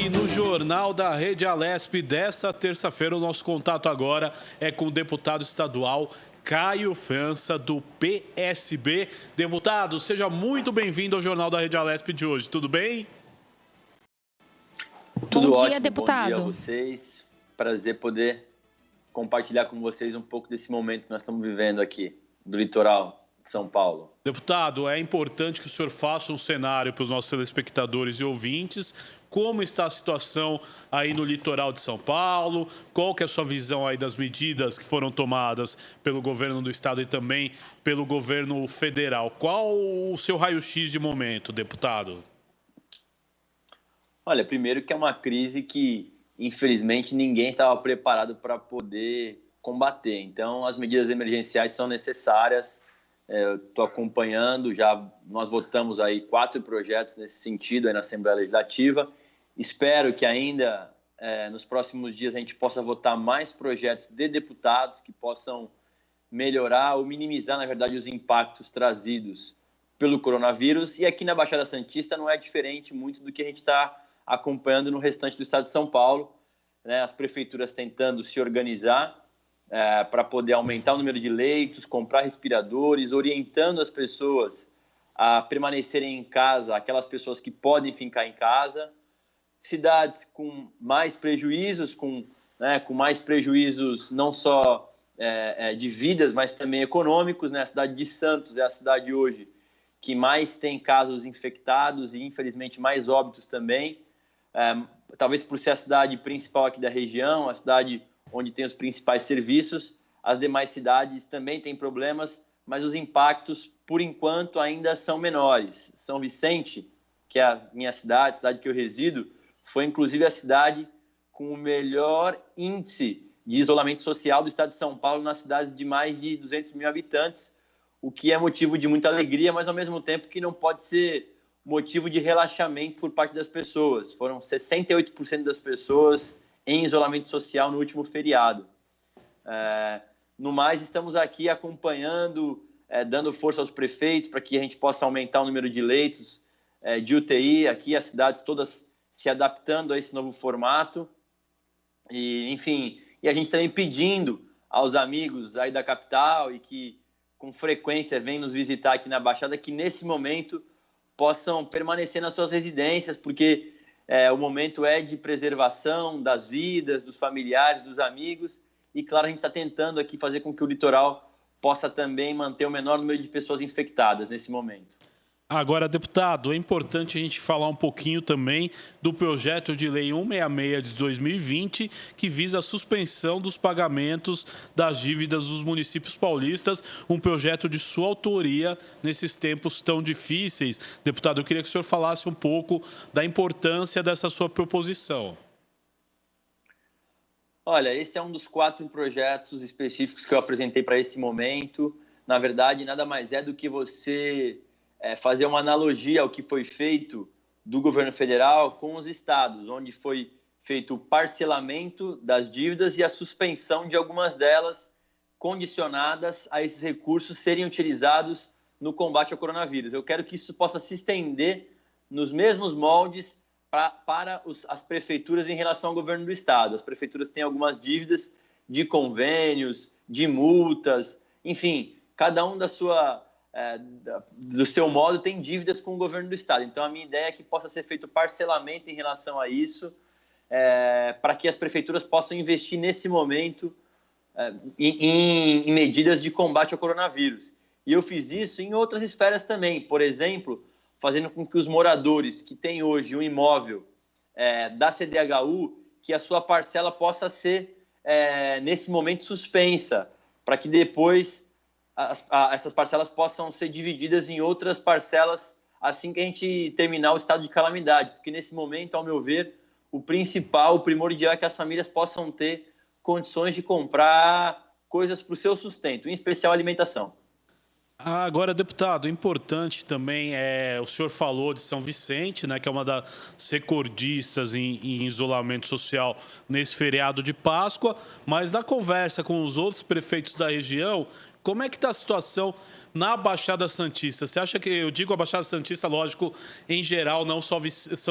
aqui no Jornal da Rede Alesp dessa terça-feira. O nosso contato agora é com o deputado estadual Caio França, do PSB. Deputado, seja muito bem-vindo ao Jornal da Rede Alesp de hoje. Tudo bem? Tudo Bom dia, ótimo, deputado. Bom dia a vocês. Prazer poder compartilhar com vocês um pouco desse momento que nós estamos vivendo aqui, do litoral de São Paulo. Deputado, é importante que o senhor faça um cenário para os nossos telespectadores e ouvintes. Como está a situação aí no litoral de São Paulo? Qual que é a sua visão aí das medidas que foram tomadas pelo governo do estado e também pelo governo federal? Qual o seu raio-x de momento, deputado? Olha, primeiro que é uma crise que, infelizmente, ninguém estava preparado para poder combater. Então, as medidas emergenciais são necessárias. Eu estou acompanhando, nós votamos aí 4 projetos nesse sentido aí na Assembleia Legislativa. Espero que ainda nos próximos dias a gente possa votar mais projetos de deputados que possam melhorar ou minimizar, na verdade, os impactos trazidos pelo coronavírus. E aqui na Baixada Santista não é diferente muito do que a gente está acompanhando no restante do estado de São Paulo, né? As prefeituras tentando se organizar para poder aumentar o número de leitos, comprar respiradores, orientando as pessoas a permanecerem em casa, aquelas pessoas que podem ficar em casa. Cidades com mais prejuízos, com mais prejuízos não só de vidas, mas também econômicos, né? A cidade de Santos é a cidade hoje que mais tem casos infectados e, infelizmente, mais óbitos também. Talvez por ser a cidade principal aqui da região, a cidade onde tem os principais serviços, as demais cidades também têm problemas, mas os impactos, por enquanto, ainda são menores. São Vicente, que é a minha cidade, a cidade que eu resido, foi inclusive a cidade com o melhor índice de isolamento social do estado de São Paulo, nas cidades de mais de 200 mil habitantes, o que é motivo de muita alegria, mas ao mesmo tempo que não pode ser motivo de relaxamento por parte das pessoas. Foram 68% das pessoas em isolamento social no último feriado. No mais, estamos aqui acompanhando, dando força aos prefeitos para que a gente possa aumentar o número de leitos de UTI, aqui as cidades todas se adaptando a esse novo formato. E, enfim, e a gente também pedindo aos amigos aí da capital e que com frequência vêm nos visitar aqui na Baixada, que nesse momento possam permanecer nas suas residências, porque o momento é de preservação das vidas, dos familiares, dos amigos. E, claro, a gente está tentando aqui fazer com que o litoral possa também manter o menor número de pessoas infectadas nesse momento. Agora, deputado, é importante a gente falar um pouquinho também do projeto de lei 166 de 2020, que visa a suspensão dos pagamentos das dívidas dos municípios paulistas, um projeto de sua autoria nesses tempos tão difíceis. Deputado, eu queria que o senhor falasse um pouco da importância dessa sua proposição. Olha, esse é um dos 4 projetos específicos que eu apresentei para esse momento. Na verdade, nada mais é do que você fazer uma analogia ao que foi feito do governo federal com os estados, onde foi feito o parcelamento das dívidas e a suspensão de algumas delas, condicionadas a esses recursos serem utilizados no combate ao coronavírus. Eu quero que isso possa se estender nos mesmos moldes para as prefeituras em relação ao governo do estado. As prefeituras têm algumas dívidas de convênios, de multas, enfim, cada um do seu modo tem dívidas com o governo do estado. Então, a minha ideia é que possa ser feito parcelamento em relação a isso, para que as prefeituras possam investir nesse momento em medidas de combate ao coronavírus. E eu fiz isso em outras esferas também. Por exemplo, fazendo com que os moradores que têm hoje um imóvel da CDHU, que a sua parcela possa ser, nesse momento, suspensa, para que depois essas parcelas possam ser divididas em outras parcelas assim que a gente terminar o estado de calamidade. Porque nesse momento, ao meu ver, o principal, o primordial é que as famílias possam ter condições de comprar coisas para o seu sustento, em especial alimentação. Agora, deputado, importante também, o senhor falou de São Vicente, né, que é uma das recordistas em isolamento social nesse feriado de Páscoa, mas na conversa com os outros prefeitos da região, Como é que está a situação na Baixada Santista? Você acha que, eu digo a Baixada Santista, lógico, em geral, não só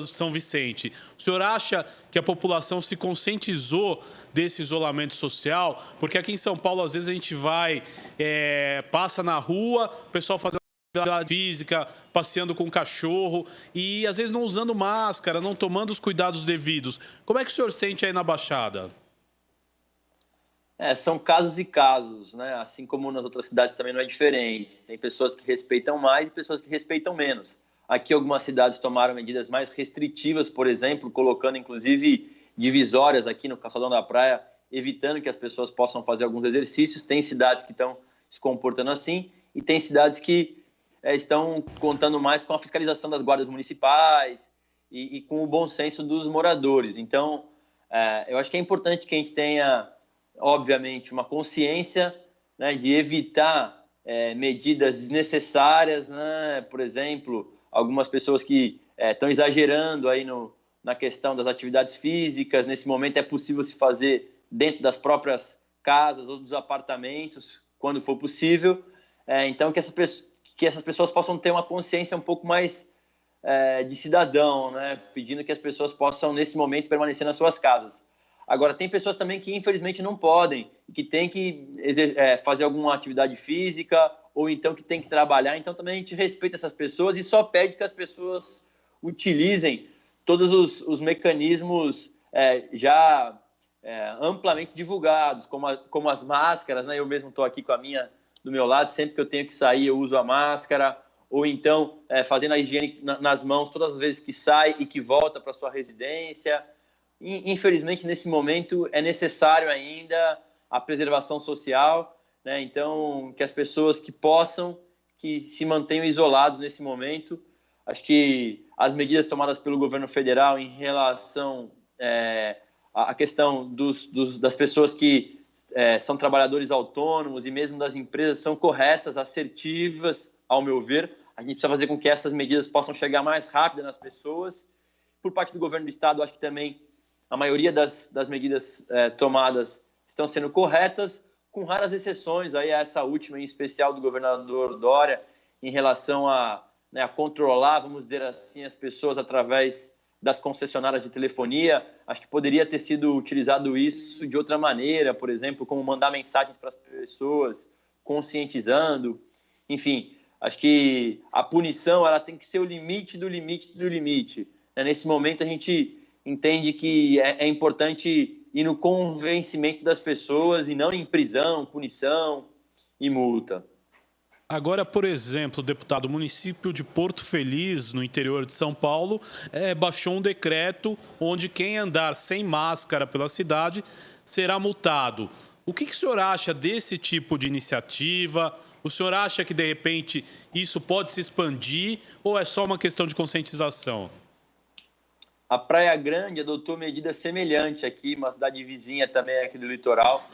São Vicente. O senhor acha que a população se conscientizou desse isolamento social? Porque aqui em São Paulo, às vezes, a gente vai, passa na rua, o pessoal fazendo atividade física, passeando com o cachorro e, às vezes, não usando máscara, não tomando os cuidados devidos. Como é que o senhor sente aí na Baixada? São casos e casos, né? Assim como nas outras cidades também não é diferente. Tem pessoas que respeitam mais e pessoas que respeitam menos. Aqui algumas cidades tomaram medidas mais restritivas, por exemplo, colocando inclusive divisórias aqui no Calçadão da Praia, evitando que as pessoas possam fazer alguns exercícios. Tem cidades que estão se comportando assim e tem cidades que estão contando mais com a fiscalização das guardas municipais e com o bom senso dos moradores. Então, eu acho que é importante que a gente tenha, obviamente, uma consciência, né, de evitar medidas desnecessárias, né? Por exemplo, algumas pessoas que estão exagerando aí na questão das atividades físicas. Nesse momento é possível se fazer dentro das próprias casas ou dos apartamentos, quando for possível. Então, que essas pessoas possam ter uma consciência um pouco mais de cidadão, né? Pedindo que as pessoas possam, nesse momento, permanecer nas suas casas. Agora, tem pessoas também que, infelizmente, não podem, que têm que fazer alguma atividade física ou então que tem que trabalhar. Então, também a gente respeita essas pessoas e só pede que as pessoas utilizem todos os mecanismos já amplamente divulgados, como as máscaras, né? Eu mesmo estou aqui com a minha do meu lado, sempre que eu tenho que sair eu uso a máscara, ou então fazendo a higiene nas mãos todas as vezes que sai e que volta para sua residência. Infelizmente, nesse momento, é necessário ainda a preservação social, né? Então, que as pessoas que possam, que se mantenham isolados nesse momento. Acho que as medidas tomadas pelo governo federal em relação à questão das pessoas que são trabalhadores autônomos e mesmo das empresas são corretas, assertivas, ao meu ver. A gente precisa fazer com que essas medidas possam chegar mais rápido nas pessoas. Por parte do governo do estado, acho que também a maioria das medidas tomadas estão sendo corretas, com raras exceções, aí a essa última em especial do governador Dória, em relação a controlar, vamos dizer assim, as pessoas através das concessionárias de telefonia. Acho que poderia ter sido utilizado isso de outra maneira, por exemplo, como mandar mensagens para as pessoas, conscientizando. Enfim, acho que a punição ela tem que ser o limite do limite do limite. Nesse momento, a gente entende que é importante ir no convencimento das pessoas e não em prisão, punição e multa. Agora, por exemplo, deputado, o município de Porto Feliz, no interior de São Paulo, baixou um decreto onde quem andar sem máscara pela cidade será multado. O que o senhor acha desse tipo de iniciativa? O senhor acha que, de repente, isso pode se expandir ou é só uma questão de conscientização? A Praia Grande adotou medida semelhante aqui, uma cidade vizinha também aqui do litoral.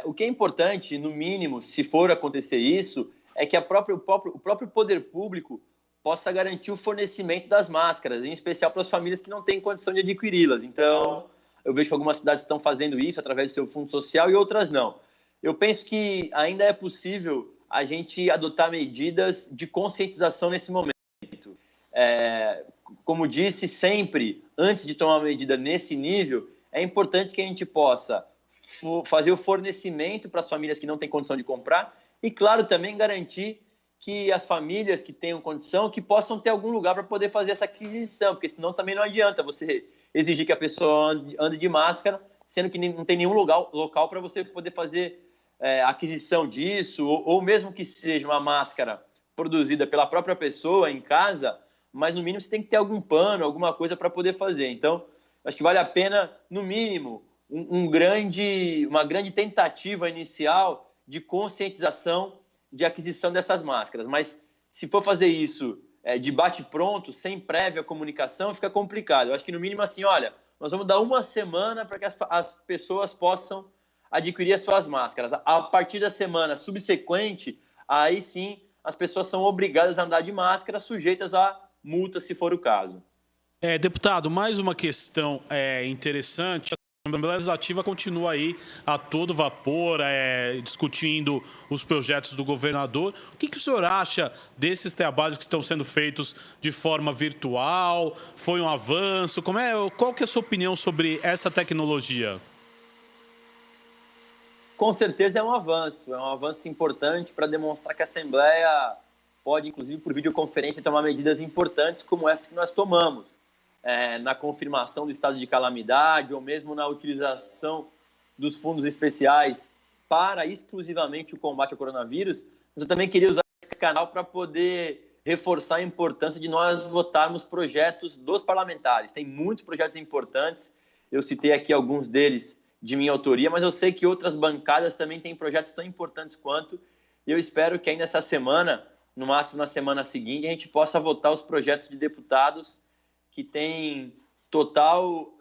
O que é importante, no mínimo, se for acontecer isso, é que o próprio poder público possa garantir o fornecimento das máscaras, em especial para as famílias que não têm condição de adquiri-las. Então, eu vejo que algumas cidades estão fazendo isso através do seu fundo social e outras não. Eu penso que ainda é possível a gente adotar medidas de conscientização nesse momento. Como disse, sempre, antes de tomar uma medida nesse nível, é importante que a gente possa fazer o fornecimento para as famílias que não têm condição de comprar e, claro, também garantir que as famílias que tenham condição, que possam ter algum lugar para poder fazer essa aquisição, porque senão também não adianta você exigir que a pessoa ande de máscara, sendo que não tem nenhum local para você poder fazer aquisição disso, ou mesmo que seja uma máscara produzida pela própria pessoa em casa, mas no mínimo você tem que ter algum pano, alguma coisa para poder fazer. Então, acho que vale a pena, no mínimo, uma grande tentativa inicial de conscientização de aquisição dessas máscaras. Mas se for fazer isso de bate-pronto, sem prévia comunicação, fica complicado. Eu acho que no mínimo assim, olha, nós vamos dar uma semana para que as pessoas possam adquirir as suas máscaras. A partir da semana subsequente, aí sim as pessoas são obrigadas a andar de máscara, sujeitas a multa, se for o caso. Deputado, mais uma questão interessante. Assembleia Legislativa continua aí a todo vapor, discutindo os projetos do governador. O que o senhor acha desses trabalhos que estão sendo feitos de forma virtual? Foi um avanço? Qual que é a sua opinião sobre essa tecnologia? Com certeza é um avanço importante para demonstrar que a Assembleia pode, inclusive por videoconferência, tomar medidas importantes como essas que nós tomamos, na confirmação do estado de calamidade ou mesmo na utilização dos fundos especiais para exclusivamente o combate ao coronavírus. Mas eu também queria usar esse canal para poder reforçar a importância de nós votarmos projetos dos parlamentares. Tem muitos projetos importantes, eu citei aqui alguns deles de minha autoria, mas eu sei que outras bancadas também têm projetos tão importantes quanto, e eu espero que ainda essa semana, no máximo na semana seguinte, a gente possa votar os projetos de deputados que têm total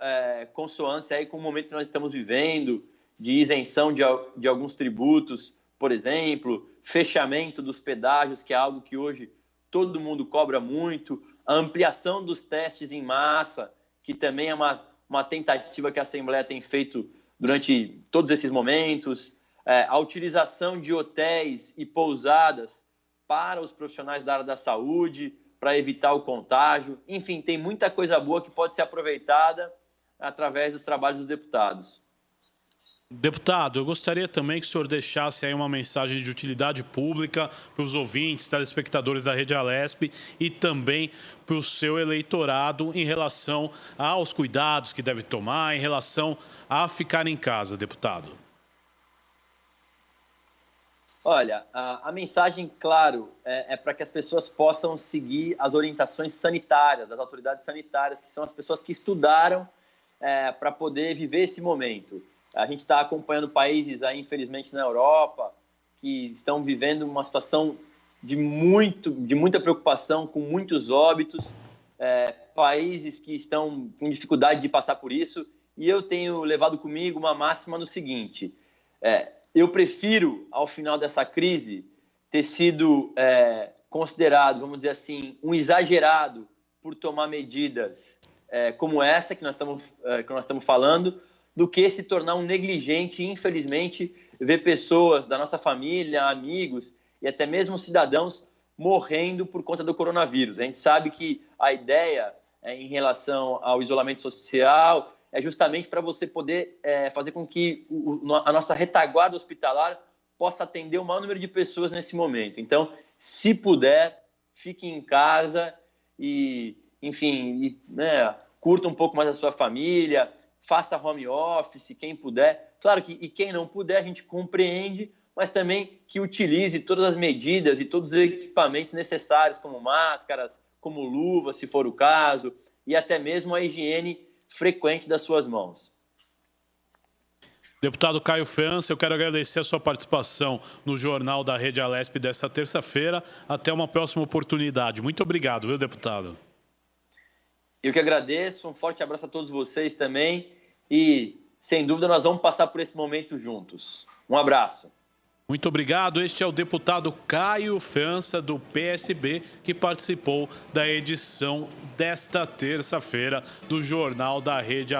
consonância aí com o momento que nós estamos vivendo, de isenção de alguns tributos, por exemplo, fechamento dos pedágios, que é algo que hoje todo mundo cobra muito, a ampliação dos testes em massa, que também é uma tentativa que a Assembleia tem feito durante todos esses momentos, a utilização de hotéis e pousadas para os profissionais da área da saúde, para evitar o contágio. Enfim, tem muita coisa boa que pode ser aproveitada através dos trabalhos dos deputados. Deputado, eu gostaria também que o senhor deixasse aí uma mensagem de utilidade pública para os ouvintes, telespectadores da Rede Alesp e também para o seu eleitorado em relação aos cuidados que deve tomar, em relação a ficar em casa, deputado. Olha, a mensagem, claro, é para que as pessoas possam seguir as orientações sanitárias, das autoridades sanitárias, que são as pessoas que estudaram para poder viver esse momento. A gente está acompanhando países, aí, infelizmente, na Europa, que estão vivendo uma situação de muita preocupação, com muitos óbitos, países que estão com dificuldade de passar por isso. E eu tenho levado comigo uma máxima no seguinte: eu prefiro, ao final dessa crise, ter sido considerado, vamos dizer assim, um exagerado por tomar medidas como essa que nós estamos falando, do que se tornar um negligente e, infelizmente, ver pessoas da nossa família, amigos e até mesmo cidadãos morrendo por conta do coronavírus. A gente sabe que a ideia em relação ao isolamento social é justamente para você poder fazer com que a nossa retaguarda hospitalar possa atender o maior número de pessoas nesse momento. Então, se puder, fique em casa e, enfim, curta um pouco mais a sua família, faça home office, quem puder. Claro que, e quem não puder, a gente compreende, mas também que utilize todas as medidas e todos os equipamentos necessários, como máscaras, como luvas, se for o caso, e até mesmo a higiene frequente das suas mãos. Deputado Caio França, eu quero agradecer a sua participação no Jornal da Rede Alesp desta terça-feira. Até uma próxima oportunidade. Muito obrigado, viu, deputado? Eu que agradeço, um forte abraço a todos vocês também e, sem dúvida, nós vamos passar por esse momento juntos. Um abraço. Muito obrigado. Este é o deputado Caio França, do PSB, que participou da edição desta terça-feira do Jornal da Rede Alesp.